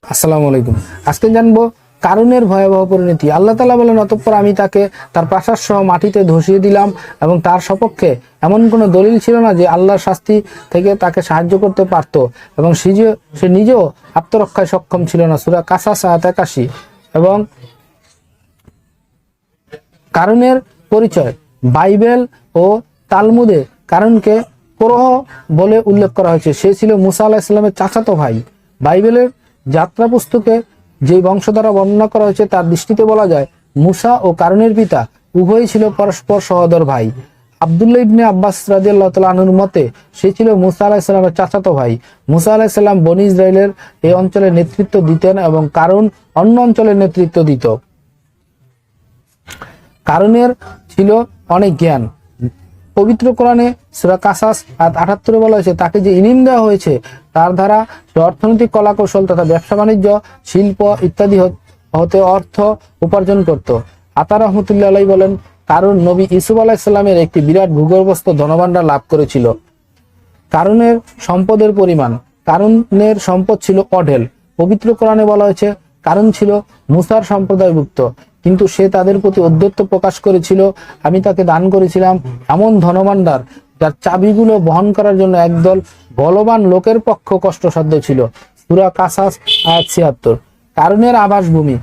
আসসালামু আলাইকুম। আজকে জানবো কারুনের ভয়াবহ পরিণতি। আল্লাহ তাআলা বলেন, অতঃপর আমি তাকে তার প্রাসাদ সহ মাটিতে ধসিয়ে দিলাম এবং তার সপক্ষে এমন কোনো দলিল ছিল না যে আল্লাহর শাস্তি থেকে তাকে সাহায্য করতে পারত, এবং সে নিজেও আত্মরক্ষায় সক্ষম ছিল না। সূরা কাসাস আয়াত 81। এবং কারুনের পরিচয় বাইবেল ও তালমুদে কারুনকে কোরহ বলে উল্লেখ করা হয়েছে। সে ছিল মুসা আলাইহিস সালামের চাচাতো ভাই। বাইবেলের যাত্রা পুস্তকে যে বংশ দ্বারা বর্ণনা করা হয়েছে তার দৃষ্টিতে বলা যায় মুসা ও কারুনের পিতা উভয়ই ছিল পরস্পর সহোদর ভাই। আব্দুল্লাহ ইবনে আব্বাস রাদিয়াল্লাহু তাআলা আনহুর মতে সে ছিল মুসা আলাইহিস সালামের চাচাতো ভাই। মুসা আলাইহিস সালাম বনী ইসরাইলের এই অঞ্চলের নেতৃত্ব দিতেন এবং কারুন অন্য অঞ্চলের নেতৃত্ব দিত। কারুনের ছিল অনেক জ্ঞান। পবিত্র কোরআনে সূরা কাসাস আয়াত ৭৮ বলা হয়েছে, তাকে যে ইলম দেওয়া হয়েছে তার দ্বারা অর্থনৈতিক কলাকৌশল তথা ব্যবসা বাণিজ্য, শিল্প ইত্যাদি হতে অর্থ উপার্জন করত। আতা রহমতুল্লাহ আলাইহি বলেন, কারুন নবী ইউসুফ আলাইহিস সালামের একটি বিরাট ভূগর্ভস্থ ধনভাণ্ডার লাভ করেছিল। কারুনের সম্পদের পরিমাণ। কারুনের সম্পদ ছিল অঢেল। পবিত্র কোরআনে বলা হয়েছে কারুন ছিল মুসার সম্প্রদায়ভুক্ত, কিন্তু সে তাদের প্রতি ঔদ্ধত্য প্রকাশ করেছিল। আমি তাকে দান করেছিলাম এমন ধনভাণ্ডার যার চাবিগুলো বহন করার জন্য একদল বলবান লোকের পক্ষ কষ্টসাধ্য ছিল। সূরা কাসাস আয়াত ৭৬। কারুনের আবাসভূমি।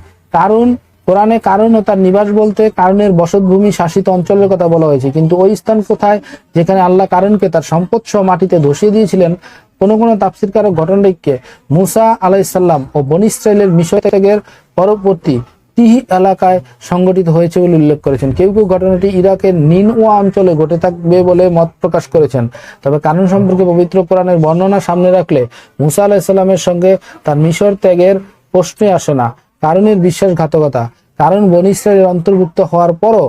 কোরআনে কারুন ও তার নিবাস বলতে কারুনের বসতভূমি শাসিত অঞ্চলের কথা বলা হয়েছে, কিন্তু ওই স্থান কোথায় যেখানে আল্লাহ কারুনকে তার সম্পদ সহ মাটিতে ধসিয়ে দিয়েছিলেন? কোন কোন তাফসীরকারক ঘটনাটিকে মুসা আলাইহিস সালাম ও বনী ইসরাইলের মিশর ত্যাগের পরবর্তী তিহি এলাকায় সংঘটিত হয়েছে বলে উল্লেখ করেছেন। কেউ কেউ ঘটনাটি ইরাকের নিনওয়া অঞ্চলে ঘটে থাকবে বলে মত প্রকাশ করেছেন। তবে কারুন সম্পর্কে পবিত্র কোরআনের বর্ণনা সামনে রাখলে মুসা আলাইহিস সালামের সঙ্গে তার মিশর ত্যাগের প্রশ্নে আসে না। কারুনের বিশ্বাসঘাতকতা। কারুন বনী ইসরাইলের অন্তর্ভুক্ত হওয়ার পরও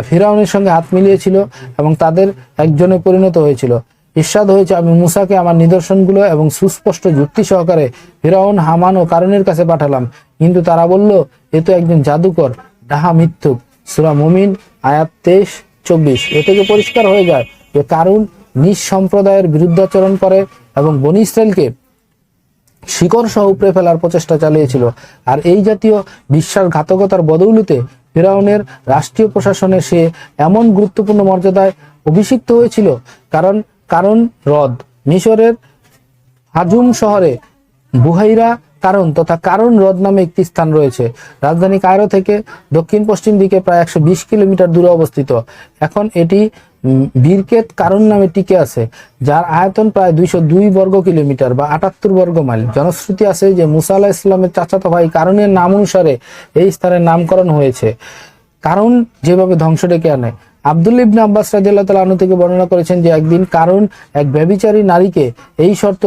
ফিরআউনের সঙ্গে হাত মিলিয়েছিল এবং তাদের একজনে পরিণত হয়েছিল। ইরশাদ হয়েছে, আমি মুসাকে আমার নিদর্শনগুলো এবং সুস্পষ্ট যুক্তি সহকারে ফিরআউন, হামান ও কারুনের কাছে পাঠালাম, কিন্তু তারা বলল, এ তো একজন জাদুকর, ডাহা মিথ্যুক। সূরা মুমিন আয়াত ২৩-২৪। এ থেকে পরিষ্কার হয়ে যায় যে কারুন নিজ সম্প্রদায়ের বিরুদ্ধাচরণ করে এবং বনী ইসরাইলকে শিকড় সহ উপড়ে ফেলার প্রচেষ্টা চালিয়েছিল। আর এই জাতীয় বিশ্বাসঘাতকতার বদৌলতে ফিরআউনের রাষ্ট্রীয় প্রশাসনে সে এমন গুরুত্বপূর্ণ মর্যাদায় অভিষিক্ত হয়েছিল। কারণ হ্রদ। মিশরের হাজুম শহরে বুহাইরা কারণ তথা কারণ হ্রদ নামে একটি স্থান রয়েছে। রাজধানী কায়রো থেকে দক্ষিণ পশ্চিম দিকে প্রায় ১২০ কিলোমিটার দূরে অবস্থিত। এখন এটি বিরকেত কারণ নামে টিকে আছে, যার আয়তন প্রায় ২০২ বর্গ কিলোমিটার বা ৭৮ বর্গ মাইল। জনশ্রুতি আছে যে মুসা আলাইহিস সালামের চাচাতো ভাই কারুনের নাম অনুসারে এই স্থানের নামকরণ হয়েছে। কারণ যেভাবে ধ্বংস ডেকে আনে। আব্দুল্লাহ ইবনে আব্বাস রাদিয়াল্লাহু তাআলা আনহু থেকে বর্ণনা করেছেন যে একদিন কারুন এক ব্যভিচারী নারীকে এই শর্ত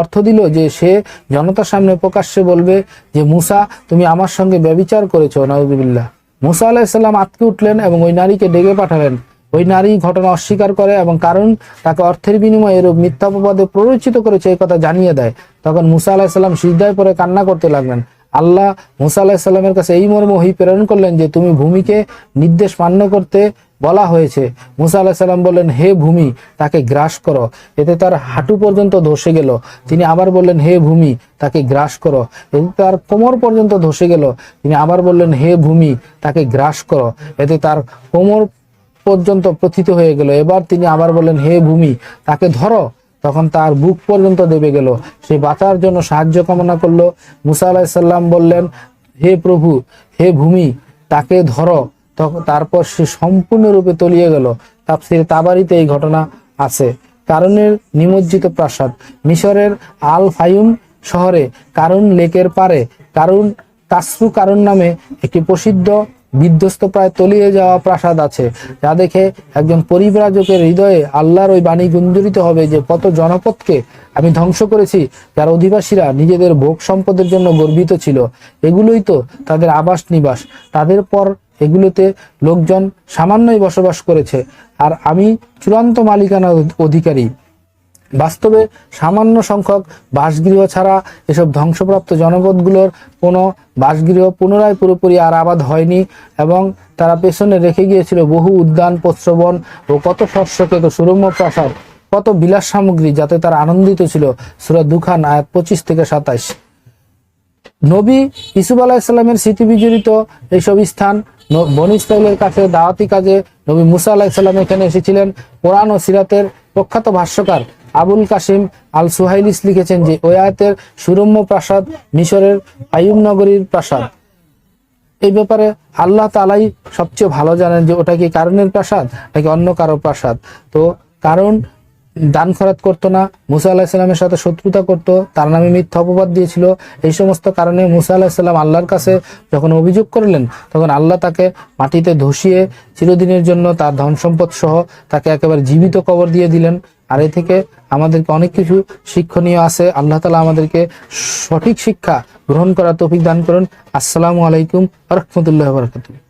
অর্থ দিল যে সে জনতার সামনে প্রকাশ্যে বলবে যে, মুসা, তুমি আমার সঙ্গে ব্যভিচার করেছো। নাউযুবিল্লাহ। মুসা আলাইহিস সালাম আঁতকে উঠলেন এবং ওই নারীকে ডেকে পাঠালেন। ওই নারী ঘটনা অস্বীকার করে এবং কারণ তাকে অর্থের বিনিময়ে এরূপ মিথ্যাপবাদে প্ররোচিত করেছে এই কথা জানিয়ে দেয়। তখন মুসা আলাইহিস সালাম সিজদায় পড়ে কান্না করতে লাগলেন। আল্লাহ মুসা আলাইহিস সালামের কাছে এই মর্মে ওহী প্রেরণ করলেন যে, তুমি ভূমিকে নির্দেশ মান্য করতে বলা হয়েছে। মুসা আলাইহিস সালাম বললেন, হে ভূমি, তাকে গ্রাস করো। এতে তার হাঁটু পর্যন্ত ধসে গেল। তিনি আবার বললেন, হে ভূমি, তাকে গ্রাস করো। এতে তার কোমর পর্যন্ত ধসে গেল। তিনি আবার বললেন, হে ভূমি, তাকে গ্রাস করো। এতে তার কোমর পর্যন্ত প্রথিত হয়ে গেল। এবার তিনি আবার বললেন, হে ভূমি, তাকে ধরো। তখন তার বুক পর্যন্ত দেবে গেল। সে বাঁচার জন্য সাহায্য কামনা করলো। মুসা আলাইহিস সালাম বললেন, হে প্রভু, হে ভূমি, তাকে ধরো। তারপর সে সম্পূর্ণরূপে তলিয়ে গেল। তাফসীর তাবারিতে এই ঘটনা আছে। কারুনের নিমজ্জিত প্রাসাদ। মিশরের আল ফায়ুম শহরে কারুন লেকের পারে কাসরু কারুন নামে একটি প্রসিদ্ধ বিধ্বস্ত প্রায় তলিয়ে যাওয়া প্রাসাদ আছে, যা দেখে একজন পরিব্রাজকের হৃদয়ে আল্লাহর ওই বাণী গুঞ্জরিত হবে যে, কত জনপদকে আমি ধ্বংস করেছি যার অধিবাসীরা নিজেদের ভোগ সম্পদের জন্য গর্বিত ছিল। এগুলোই তো তাদের আবাস নিবাস। তাদের পর এগুলোতে লোকজন সামান্যই বসবাস করেছে, আর আমি চূড়ান্ত মালিকানার অধিকারী। বাস্তবে সামান্য সংখ্যক বাসগৃহ ছাড়া এসব ধ্বংসপ্রাপ্ত জনপদগুলোর কোনো বাসগৃহ পুনরায় পুরোপুরি আর আবাদ হয়নি, এবং তারা পেছনে রেখে গিয়েছিল বহু উদ্যান, প্রস্রবণ ও কত শস্যক্ষেত, সুরম্য প্রাসাদ, কত বিলাস সামগ্রী, যাতে তারা আনন্দিত ছিল। সূরা দুখান আয়াত 25-27। নবী ইসুফ আলাহিসাল্লামের স্মৃতি বিজড়িত এইসব স্থান, বনী ইসরাইলের কাছে দাওয়াতি কাজে নবী মুসা আলাহিসাল্লাম এখানে এসেছিলেন। কোরআন ও সিরাতের প্রখ্যাত ভাষ্যকার আবুল কাসিম আল সুহাইলিস লিখেছেন যে ওই আয়াতের সুরম্য প্রাসাদ মিশরের আইয়ুব নগরীর প্রাসাদ। এই ব্যাপারে আল্লাহ তাআলাই সবচেয়ে ভালো জানেন যে ওটা কি কারণের প্রাসাদ নাকি অন্য কারো প্রাসাদ। তো কারণ দান খয়রাত করতো না, মুসা আলাহিসাল্লামের সাথে শত্রুতা করত, তার নামে মিথ্যা অপবাদ দিয়েছিল। এই সমস্ত কারণে মুসা আলাহিসাল্লাম আল্লাহর কাছে যখন অভিযোগ করলেন, তখন আল্লাহ তাকে মাটিতে ধসিয়ে চিরদিনের জন্য তার ধন সম্পদ সহ তাকে একেবারে জীবিত কবর দিয়ে দিলেন। আর এ থেকে আমাদেরকে অনেক কিছু শিক্ষণীয় আছে। আল্লাহ তাআলা আমাদেরকে সঠিক শিক্ষা গ্রহণ করার তৌফিক দান করুন। আসসালামু আলাইকুম ওয়া রাহমাতুল্লাহি ওয়া বারাকাতুহু।